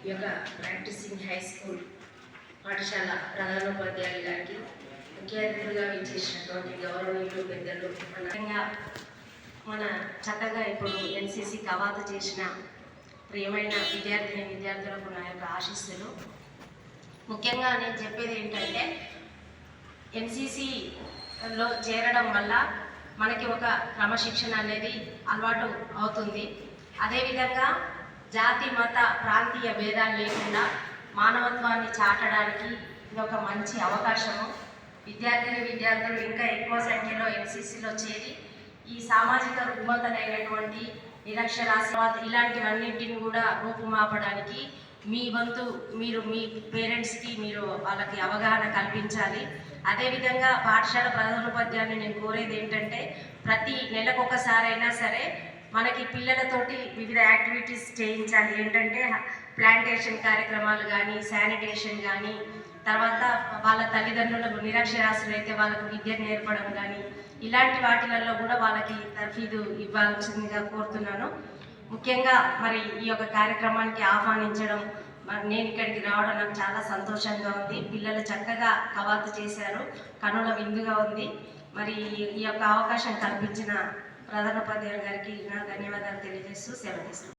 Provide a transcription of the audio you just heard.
ఈ యొక్క practising high school పాఠశాల ప్రధానోపాధ్యాయులు గారికి, ముఖ్య అతిథులుగా విచ్చేసినటువంటి గౌరవనీయులు పెద్దలు, మన చక్కగా ఇప్పుడు ఎన్సీసీ కవాతు చేసిన ప్రియమైన విద్యార్థులకు నా యొక్క ఆశీస్సులు. ముఖ్యంగా నేను చెప్పేది ఏంటంటే, ఎన్సీసీలో చేరడం వల్ల మనకి ఒక క్రమశిక్షణ అనేది అలవాటు అవుతుంది. అదేవిధంగా జాతి మత ప్రాంతీయ భేదాలు లేకుండా మానవత్వాన్ని చాటడానికి ఇది ఒక మంచి అవకాశము. విద్యార్థులు ఇంకా ఎక్కువ సంఖ్యలో ఎన్సీసీలో చేరి ఈ సామాజిక రుగ్మతలైనటువంటి నిరక్షరాస్యత ఇలాంటివన్నింటిని కూడా రూపుమాపడానికి మీ వంతు మీరు మీ పేరెంట్స్కి మీరు వాళ్ళకి అవగాహన కల్పించాలి. అదేవిధంగా పాఠశాల ప్రధానోపాధ్యాయుని నేను కోరేది ఏంటంటే, ప్రతి నెలకొకసారైనా సరే మనకి పిల్లలతోటి వివిధ యాక్టివిటీస్ చేయించాలి. ఏంటంటే ప్లాంటేషన్ కార్యక్రమాలు కానీ, శానిటేషన్ కానీ, తర్వాత వాళ్ళ తల్లిదండ్రులకు నిరక్షరాస్యులు అయితే వాళ్ళకు విద్య నేర్పడం కానీ, ఇలాంటి వాటిలలో కూడా వాళ్ళకి తర్ఫీదు ఇవ్వాల్సిందిగా కోరుతున్నాను. ముఖ్యంగా మరి ఈ యొక్క కార్యక్రమానికి ఆహ్వానించడం, నేను ఇక్కడికి రావడం నాకు చాలా సంతోషంగా ఉంది. పిల్లలు చక్కగా కవాతు చేశారు, కనుల విందుగా ఉంది. మరి ఈ యొక్క అవకాశం కల్పించిన ప్రధానోపాధ్యాయులు గారికి నా ధన్యవాదాలు తెలియజేస్తూ సెలవు తీసుకుంటాను.